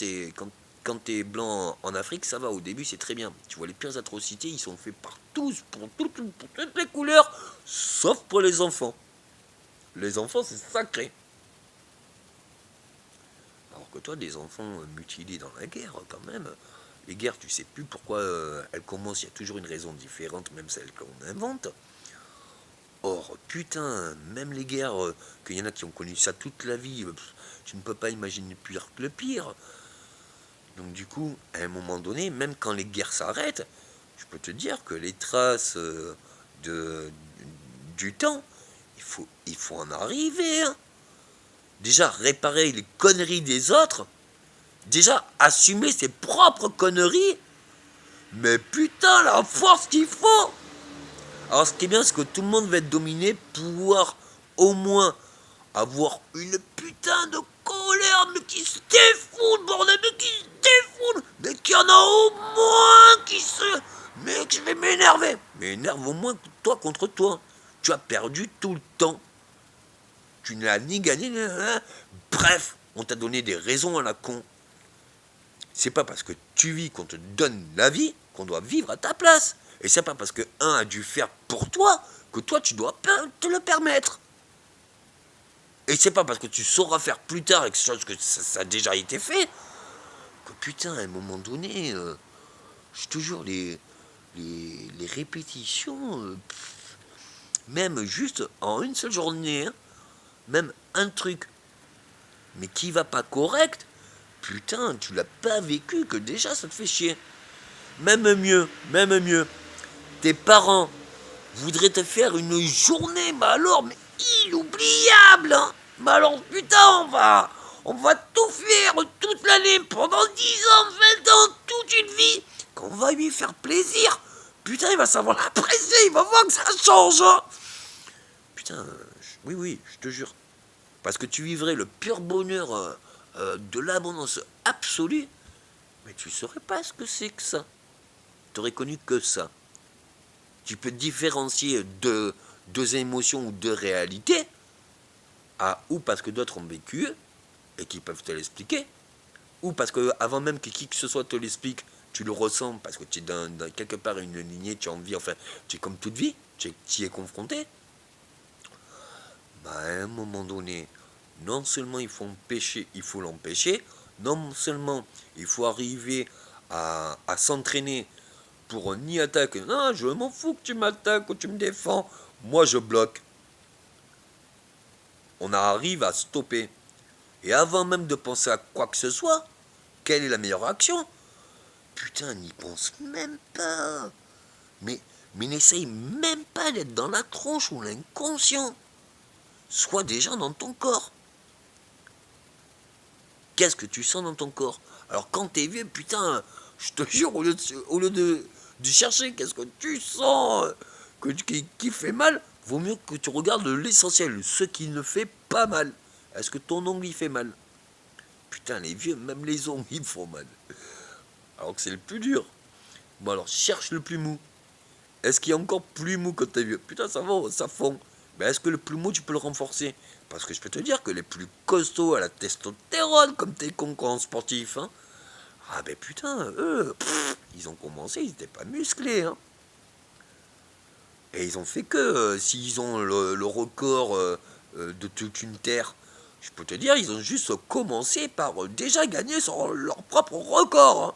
t'es blanc en Afrique, ça va, au début c'est très bien. Tu vois les pires atrocités, ils sont faits par tous, pour toutes les couleurs, sauf pour les enfants. Les enfants c'est sacré. Alors que toi, des enfants mutilés dans la guerre, quand même, les guerres, tu sais plus pourquoi elles commencent, il y a toujours une raison différente, même celle qu'on invente. Or, putain, même les guerres, qu'il y en a qui ont connu ça toute la vie, tu ne peux pas imaginer pire que le pire. Donc du coup, à un moment donné, même quand les guerres s'arrêtent, je peux te dire que les traces du temps, il faut en arriver. Hein. Déjà, réparer les conneries des autres, déjà, assumer ses propres conneries, mais putain, la force qu'il faut. Alors, ce qui est bien, c'est que tout le monde va être dominé, pouvoir au moins avoir une putain de colère, mais qui se défoule, bordel, mais qui se défoule, mais qu'il y en a au moins qui se... Mais que je vais m'énerver. Mais énerve au moins toi contre toi. Tu as perdu tout le temps. Tu n'as ni gagné, ni... Hein. Bref, on t'a donné des raisons à la con. C'est pas parce que tu vis qu'on te donne la vie qu'on doit vivre à ta place. Et c'est pas parce que un a dû faire pour toi que toi tu dois te le permettre. Et c'est pas parce que tu sauras faire plus tard et que ça a déjà été fait que putain à un moment donné, je te jure les répétitions, même juste en une seule journée, hein, même un truc, mais qui va pas correct, putain, tu l'as pas vécu, que déjà ça te fait chier. Même mieux, tes parents voudraient te faire une journée, bah alors, mais inoubliable, hein. Bah alors, putain, on va tout faire toute l'année, pendant 10 ans, 20 ans, toute une vie, qu'on va lui faire plaisir. Putain, il va savoir l'apprécier, il va voir que ça change, hein. Putain, oui, je te jure. Parce que tu vivrais le pur bonheur de l'abondance absolue, mais tu saurais pas ce que c'est que ça. Tu aurais connu que ça. Tu peux différencier deux émotions ou deux réalités, ou parce que d'autres ont vécu et qui peuvent te l'expliquer, ou parce que avant même que qui que ce soit te l'explique, tu le ressens parce que tu es dans quelque part une lignée, tu as envie, enfin, tu es comme toute vie, tu y es confronté. Bah, à un moment donné, non seulement il faut l'empêcher, non seulement il faut arriver à s'entraîner pour ni attaquer, non, je m'en fous que tu m'attaques ou tu me défends, moi je bloque. On arrive à stopper. Et avant même de penser à quoi que ce soit, quelle est la meilleure action? Putain, n'y pense même pas. Mais n'essaye même pas d'être dans la tronche ou l'inconscient. Sois déjà dans ton corps. Qu'est-ce que tu sens dans ton corps? Alors quand t'es vieux, putain, je te jure, au lieu de chercher qu'est-ce que tu sens qui fait mal, vaut mieux que tu regardes l'essentiel, ce qui ne fait pas mal. Est-ce que ton ongle il fait mal? Putain, les vieux, même les ongles ils font mal. Alors que c'est le plus dur. Bon alors, cherche le plus mou. Est-ce qu'il est encore plus mou quand t'es vieux? Putain, ça va, ça fond. Mais est-ce que le plus mou, tu peux le renforcer? Parce que je peux te dire que les plus costauds à la testostérone, comme tes concurrents sportifs, hein, ah ben putain, eux, ils ont commencé, ils n'étaient pas musclés, hein. Et ils ont fait que, s'ils ont le record de toute une terre, je peux te dire, ils ont juste commencé par déjà gagner sur leur propre record, hein.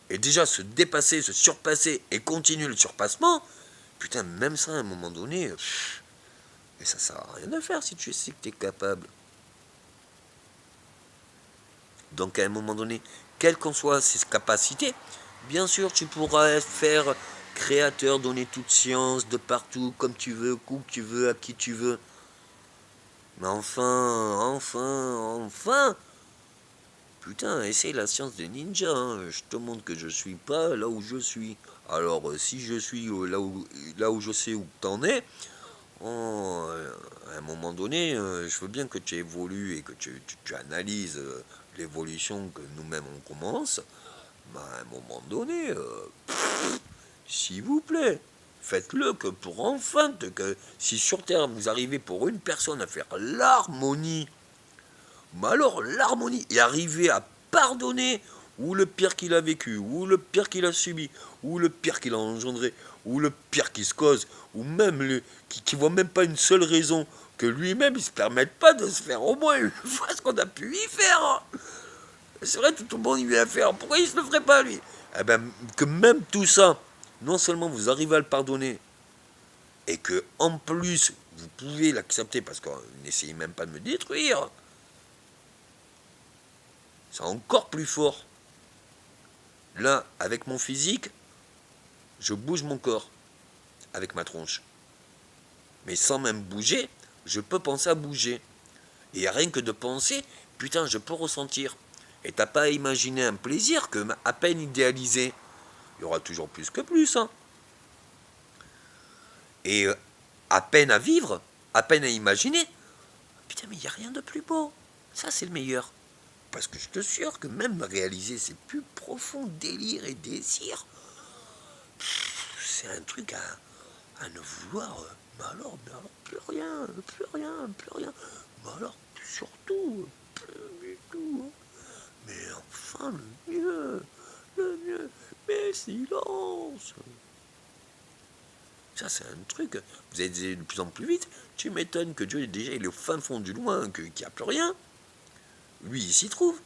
Et déjà se dépasser, se surpasser et continuer le surpassement, putain, même ça à un moment donné, mais ça sert à rien de faire si tu sais que tu es capable. Donc à un moment donné, quelles qu'en soient ses capacités, bien sûr tu pourras faire créateur, donner toute science de partout, comme tu veux, où tu veux, à qui tu veux. Mais enfin, putain, essaye la science des ninjas, hein. Je te montre que je suis pas là où je suis. Alors, si je suis là où je sais où t'en es, à un moment donné, je veux bien que tu évolues et que tu analyses l'évolution que nous-mêmes on commence. Mais à un moment donné, s'il vous plaît, faites-le que pour enfin, que si sur Terre vous arrivez pour une personne à faire l'harmonie, mais alors l'harmonie et arriver à pardonner ou le pire qu'il a vécu, ou le pire qu'il a subi, ou le pire qu'il a engendré, ou le pire qui se cause, ou même qui voit même pas une seule raison que lui-même il se permette pas de se faire au moins une fois ce qu'on a pu y faire. C'est vrai, tout le monde y vient faire. Pourquoi il se le ferait pas lui? Eh ben, que même tout ça, non seulement vous arrivez à le pardonner, et que en plus vous pouvez l'accepter parce qu'on n'essayez même pas de me détruire, c'est encore plus fort. Là, avec mon physique, je bouge mon corps avec ma tronche. Mais sans même bouger, je peux penser à bouger. Et rien que de penser, putain, je peux ressentir. Et t'as pas à imaginer un plaisir que à peine idéalisé. Il y aura toujours plus que plus, hein. Et à peine à vivre, à peine à imaginer. Putain, mais il n'y a rien de plus beau. Ça, c'est le meilleur. Parce que je te jure que même réaliser ses plus profonds délires et désirs, c'est un truc à ne vouloir. Mais alors, plus rien. Mais alors, surtout, plus du tout. Mais enfin, le mieux, mais silence. Ça, c'est un truc. Vous êtes de plus en plus vite. Tu m'étonnes que Dieu, déjà, il est au fin fond du loin, qu'il n'y a plus rien. Lui, il s'y trouve.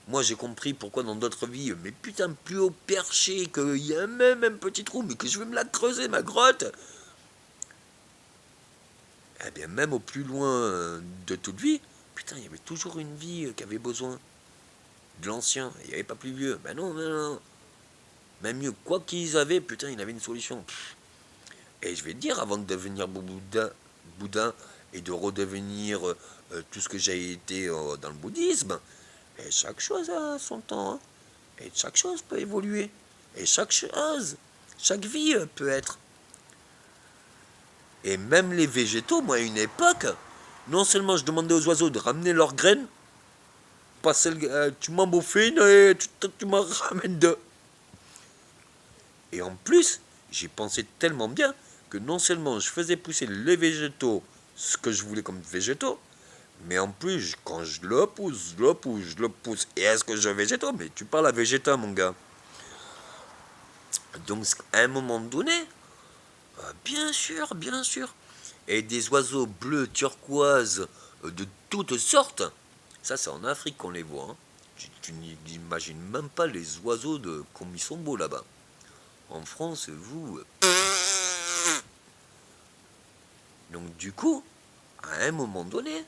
Moi, j'ai compris pourquoi dans d'autres vies, mais putain, plus haut perché, qu'il y a même un petit trou, mais que je vais me la creuser, ma grotte. Eh bien, même au plus loin de toute vie, putain, il y avait toujours une vie qui avait besoin de l'ancien. Il n'y avait pas plus vieux. Ben non, non, non. Même mieux, quoi qu'ils avaient, putain, il avait une solution. Et je vais te dire, avant de devenir Bouddha et de redevenir tout ce que j'ai été dans le bouddhisme, et chaque chose a son temps. Hein. Et chaque chose peut évoluer. Et chaque chose, chaque vie peut être. Et même les végétaux, moi, à une époque, non seulement je demandais aux oiseaux de ramener leurs graines, pas celles, tu m'en bouffes une et tu m'en ramènes deux. Et en plus, j'y pensais tellement bien que non seulement je faisais pousser les végétaux, ce que je voulais comme végétaux, mais en plus, quand je le pousse, et est-ce que je végétaux? Mais tu parles à végétal, mon gars. Donc, à un moment donné, bien sûr, bien sûr. Et des oiseaux bleus, turquoises, de toutes sortes. Ça, c'est en Afrique qu'on les voit. Hein. Tu n'imagines même pas les oiseaux comme ils sont beaux là-bas. En France, vous... Donc du coup, à un moment donné,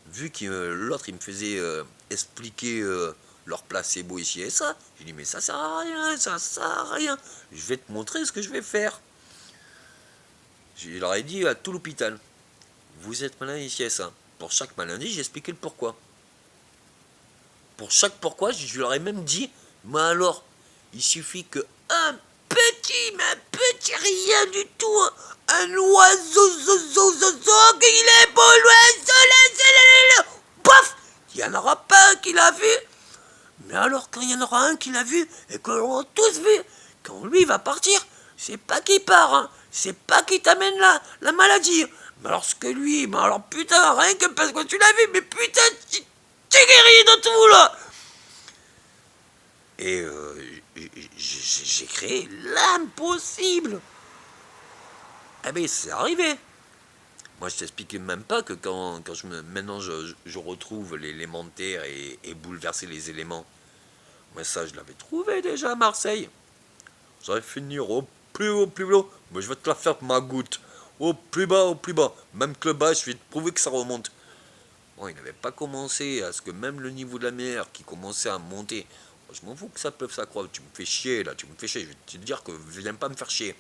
vu que l'autre, il me faisait expliquer leur placebo ici et ça, j'ai dit, mais ça sert à rien, ça sert à rien. Je vais te montrer ce que je vais faire. Je leur ai dit à tout l'hôpital, vous êtes malin ici et ça. Pour chaque maladie, j'ai expliqué le pourquoi. Pour chaque pourquoi, je leur ai même dit, mais alors, il suffit que mais un petit rien du tout, un oiseau, qu'il est beau, l'oiseau, paf, il n'y en aura pas un qui l'a vu. Mais alors, quand il y en aura un qui l'a vu, et que l'on a tous vu, quand lui va partir, c'est pas qu'il part, hein, c'est pas qu'il t'amène la maladie. Mais alors, ce que lui, mais alors putain, rien que parce que tu l'as vu, mais putain, tu guéris de tout là. Et j'ai créé l'impossible. Eh bien, c'est arrivé. Moi, je t'expliquais même pas que maintenant je retrouve l'élémentaire et bouleverser les éléments. Moi, ça, je l'avais trouvé déjà à Marseille. Ça va finir au plus haut, plus haut. Mais je vais te la faire ma goutte. Au plus bas, au plus bas. Même que le bas, je vais te prouver que ça remonte. Bon, il n'avait pas commencé à ce que même le niveau de la mer qui commençait à monter. Je m'en fous que ça pleuve, ça croît. Tu me fais chier là, tu me fais chier. Je vais te dire que viens pas me faire chier.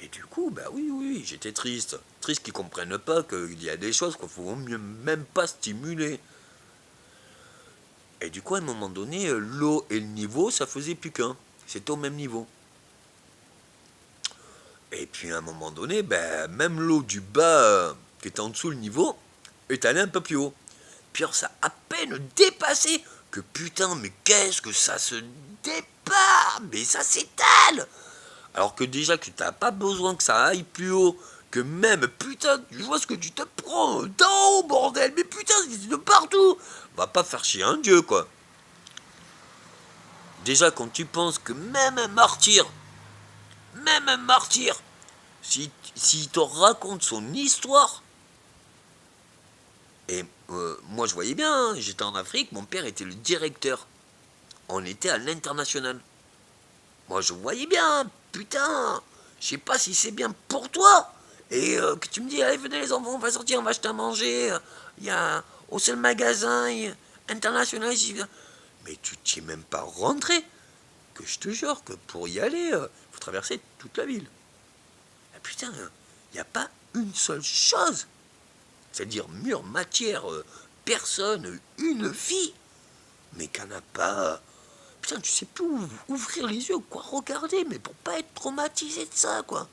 Et du coup, bah oui, j'étais triste. Triste qu'ils comprennent pas qu'il y a des choses qu'il faut mieux même pas stimuler. Et du coup, à un moment donné, l'eau et le niveau, ça faisait plus qu'un. C'était au même niveau. Et puis à un moment donné, ben, même l'eau du bas, qui était en dessous le niveau, est allée un peu plus haut. Puis alors, ça a à peine dépassé que putain, mais qu'est-ce que ça se dépasse, mais ça s'étale. Alors que déjà que t'as pas besoin que ça aille plus haut, que même, putain, tu vois ce que tu te prends d'en haut, bordel, mais putain, c'est de partout. Va pas faire chier un dieu, quoi. Déjà, quand tu penses que même un martyr, s'il te raconte son histoire, et moi je voyais bien, hein, j'étais en Afrique, mon père était le directeur. On était à l'international. Moi je voyais bien, putain, je sais pas si c'est bien pour toi. Et que tu me dis, allez venez les enfants, on va sortir, on va acheter à manger. Il y a au seul magasin international ici. Mais tu t'y es même pas rentré. Que je te jure que pour y aller, faut traverser toute la ville. Et putain, il n'y a pas une seule chose. C'est-à-dire mur, matière, personne, une vie. Mais qu'en a pas. Putain, tu sais plus où ouvrir les yeux, quoi regarder, mais pour pas être traumatisé de ça, quoi.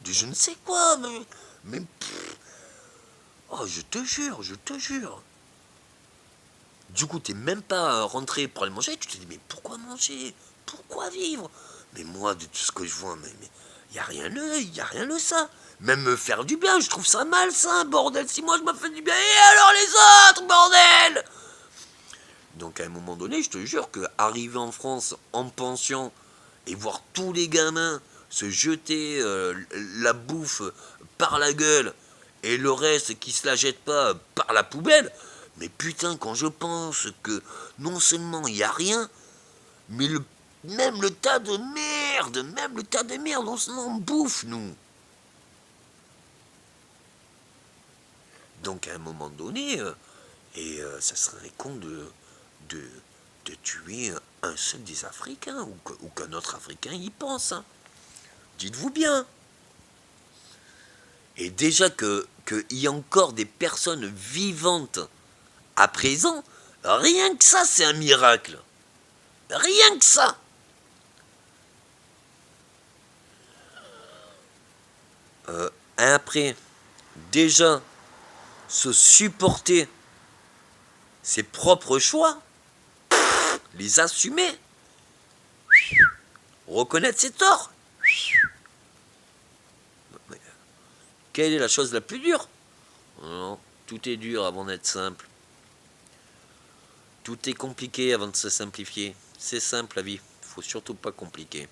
De je ne sais quoi, mais oh, je te jure, je te jure. Du coup, t'es même pas rentré pour aller manger, tu te dis, mais pourquoi manger? Pourquoi vivre? Mais moi, de tout ce que je vois, mais y a rien de ça. Même me faire du bien, je trouve ça malsain, bordel. Si moi je me fais du bien, et alors les autres, bordel? Donc à un moment donné, je te jure que arriver en France en pension et voir tous les gamins se jeter la bouffe par la gueule et le reste qui se la jette pas par la poubelle. Mais putain, quand je pense que non seulement il n'y a rien, mais même le tas de merde, on s'en bouffe, nous. Donc à un moment donné, ça serait con de tuer un seul des Africains, ou qu'un autre Africain y pense. Hein. Dites-vous bien. Et déjà qu'il y a encore des personnes vivantes à présent, rien que ça, c'est un miracle. Rien que ça. Après, déjà, se supporter ses propres choix, les assumer, reconnaître ses torts. Quelle est la chose la plus dure? Non, tout est dur avant d'être simple. Tout est compliqué avant de se simplifier. C'est simple la vie, faut surtout pas compliquer.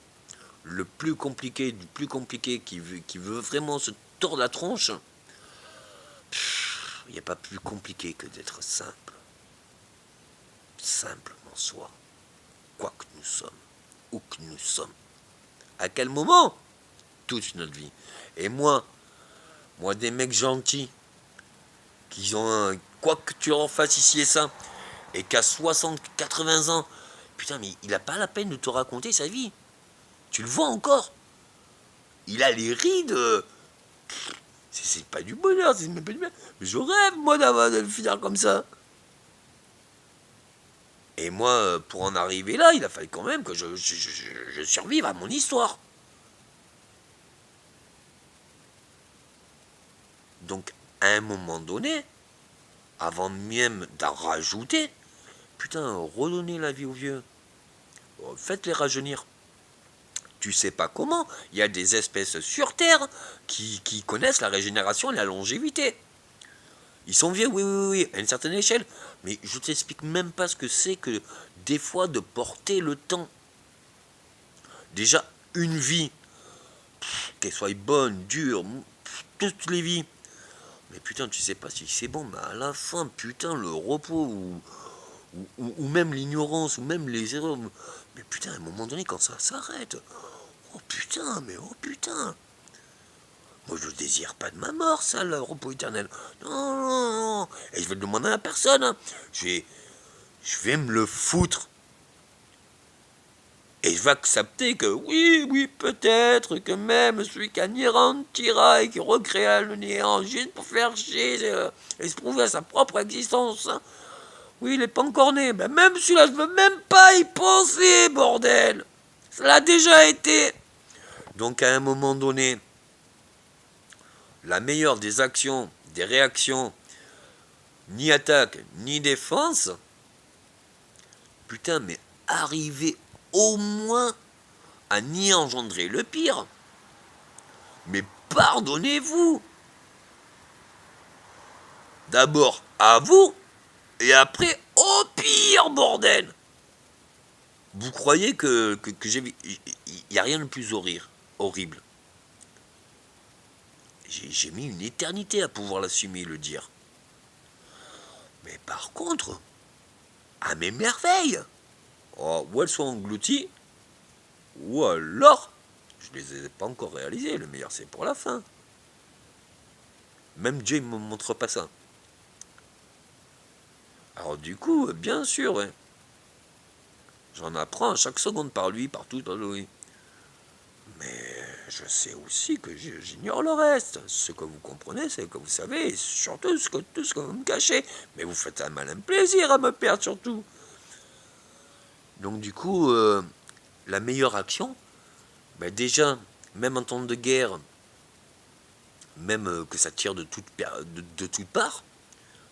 Le plus compliqué du plus compliqué qui veut vraiment se tordre la tronche, il n'y a pas plus compliqué que d'être simple. Simple en soi, quoi que nous sommes, où que nous sommes. À quel moment? Toute notre vie. Et moi, des mecs gentils, qui ont quoi que tu en fasses ici et ça, et qu'à 60, 80 ans, putain, mais il a pas la peine de te raconter sa vie. Tu le vois encore. Il a les rides. C'est pas du bonheur, c'est même pas du bonheur. Je rêve, moi, de le finir comme ça. Et moi, pour en arriver là, il a fallu quand même que je survive à mon histoire. Donc, à un moment donné, avant même d'en rajouter, putain, redonnez la vie aux vieux. Faites-les rajeunir. Tu sais pas comment, il y a des espèces sur Terre qui connaissent la régénération et la longévité. Ils sont vieux, oui, à une certaine échelle. Mais je t'explique même pas ce que c'est que des fois de porter le temps. Déjà, une vie, qu'elle soit bonne, dure, toutes les vies. Mais putain, tu sais pas si c'est bon, mais à la fin, putain, le repos ou même l'ignorance, ou même les erreurs. Mais putain, à un moment donné, quand ça s'arrête, oh putain, moi je désire pas de ma mort, ça, le repos éternel. Non. Et je vais le demander à la personne. Hein. Je vais me le foutre. Et je vais accepter que oui, peut-être que même celui qui anéantira et qui recréa le néant juste pour faire chier et se prouver à sa propre existence. Hein. Oui, il n'est pas encore né. Ben même celui-là, je veux même pas y penser, bordel. Ça l'a déjà été. Donc à un moment donné, la meilleure des actions, des réactions, ni attaque, ni défense, putain, mais arriver au moins à n'y engendrer le pire. Mais pardonnez-vous. D'abord à vous, et après au pire, bordel. Vous croyez que j'ai... Il n'y a rien de plus horrible. J'ai mis une éternité à pouvoir l'assumer, le dire. Mais par contre, à mes merveilles, ou elles sont englouties, ou alors, je ne les ai pas encore réalisées. Le meilleur, c'est pour la fin. Même Dieu ne me montre pas ça. Alors du coup, bien sûr, ouais. J'en apprends à chaque seconde par lui, partout, par lui. Mais je sais aussi que j'ignore le reste. Ce que vous comprenez, c'est que vous savez, et surtout tout ce que vous me cachez. Mais vous faites un malin plaisir à me perdre, surtout. Donc du coup, la meilleure action, ben déjà, même en temps de guerre, même que ça tire de toutes parts,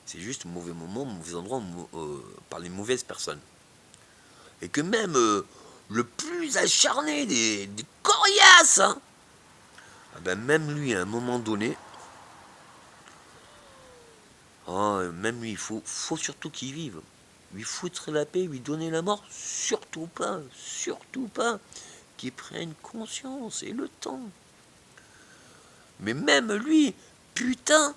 c'est juste mauvais moment, mauvais endroit, par les mauvaises personnes. Et que même le plus acharné des coriaces, hein, ben même lui, à un moment donné, même lui, il faut surtout qu'il vive. Lui foutre la paix, lui donner la mort, surtout pas, qu'il prenne conscience et le temps. Mais même lui, putain,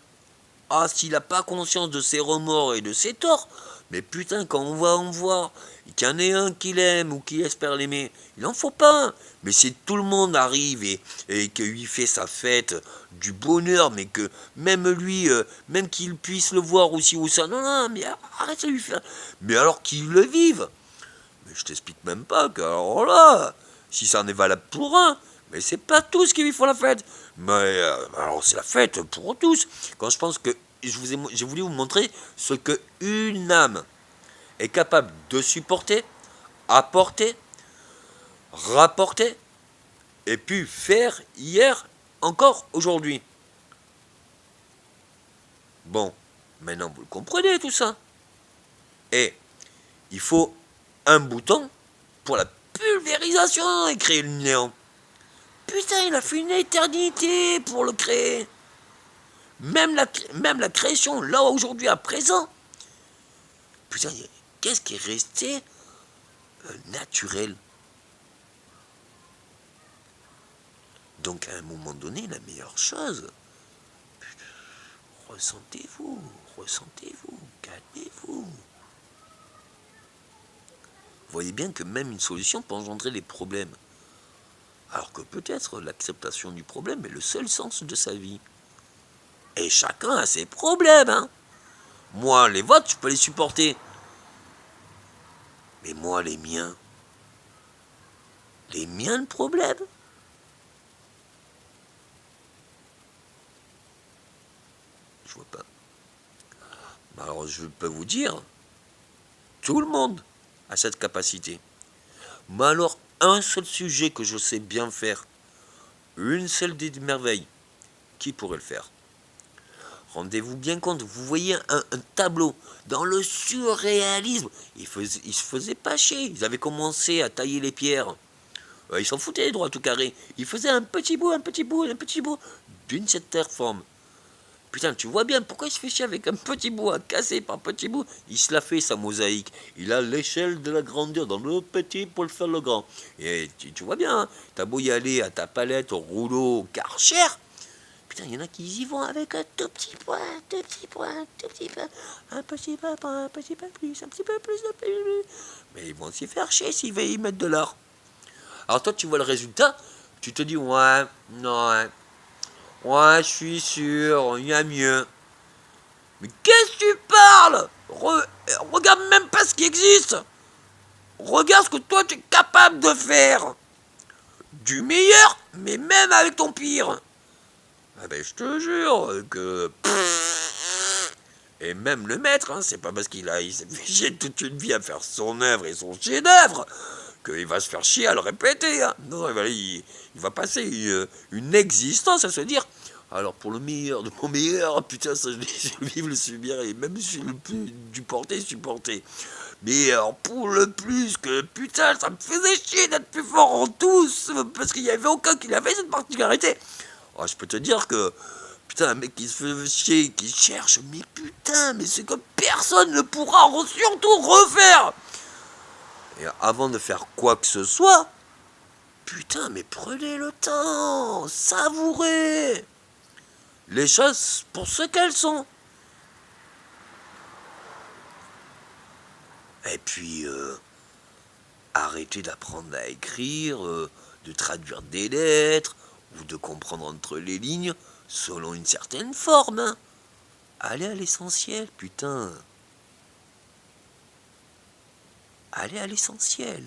Ah, s'il n'a pas conscience de ses remords et de ses torts, mais putain, quand on va en voir, qu'il y en ait un qui l'aime ou qui espère l'aimer, il n'en faut pas un. Mais si tout le monde arrive et qu'il fait sa fête du bonheur, mais que même lui, même qu'il puisse le voir aussi ou ça, non, non, mais arrête de lui faire. Mais alors qu'il le vive. Mais je t'explique même pas que, alors là, si ça en est valable pour un, mais c'est pas tous qui lui font la fête. Mais alors c'est la fête pour tous. Quand je pense que j'ai voulu vous montrer ce que une âme est capable de supporter, apporter, rapporter, et puis faire hier, encore aujourd'hui. Bon, maintenant vous le comprenez tout ça. Et il faut un bouton pour la pulvérisation et créer le néant. Putain, il a fait une éternité pour le créer. Même la création, là, aujourd'hui, à présent. Putain, qu'est-ce qui est resté naturel? Donc, à un moment donné, la meilleure chose, ressentez-vous, calmez-vous. Voyez bien que même une solution peut engendrer des problèmes. Alors que peut-être l'acceptation du problème est le seul sens de sa vie. Et chacun a ses problèmes, hein. Moi, les vôtres, je peux les supporter. Mais moi, les miens, le problème. Je vois pas. Alors, je peux vous dire, tout le monde a cette capacité. Mais alors, un seul sujet que je sais bien faire, une seule des merveilles, qui pourrait le faire? Rendez-vous bien compte, vous voyez un tableau dans le surréalisme. Ils se faisaient pas chier. Ils avaient commencé à tailler les pierres. Ils s'en foutaient, droit tout carré. Ils faisaient un petit bout d'une certaine forme. Putain, tu vois bien pourquoi il se fait chier avec un petit bout à casser par petit bout. Il se la fait, sa mosaïque. Il a l'échelle de la grandeur dans le petit pour le faire le grand. Et tu vois bien, hein, t'as beau y aller à ta palette, au rouleau, au Karcher. Putain, il y en a qui y vont avec un tout petit point, un petit peu plus, un petit peu plus de plus. Mais ils vont s'y faire chier s'ils veulent y mettre de l'art. Alors toi, tu vois le résultat, tu te dis, ouais, non, ouais, je suis sûr, il y a mieux. Mais qu'est-ce que tu parles? Regarde même pas ce qui existe. Regarde ce que toi, tu es capable de faire. Du meilleur, mais même avec ton pire. Ah ben, je te jure que... Et même le maître, hein, c'est pas parce il s'est fait chier toute une vie à faire son œuvre et son chef-d'œuvre qu'il va se faire chier à le répéter. Hein. Non, il va passer une existence à se dire, alors pour le meilleur de mon meilleur, putain, ça je vais vivre le subir et même si le plus du porter, supporter. Mais alors pour le plus que putain, ça me faisait chier d'être plus fort en tous, parce qu'il n'y avait aucun qui avait cette particularité. Oh, je peux te dire que, putain, un mec qui se fait chier, qui cherche, mais putain, mais c'est que personne ne pourra surtout refaire. Et avant de faire quoi que ce soit, putain, mais prenez le temps, savourez les choses pour ce qu'elles sont. Et puis, arrêtez d'apprendre à écrire, de traduire des lettres, ou de comprendre entre les lignes, selon une certaine forme. Hein. Allez à l'essentiel, putain. Allez à l'essentiel.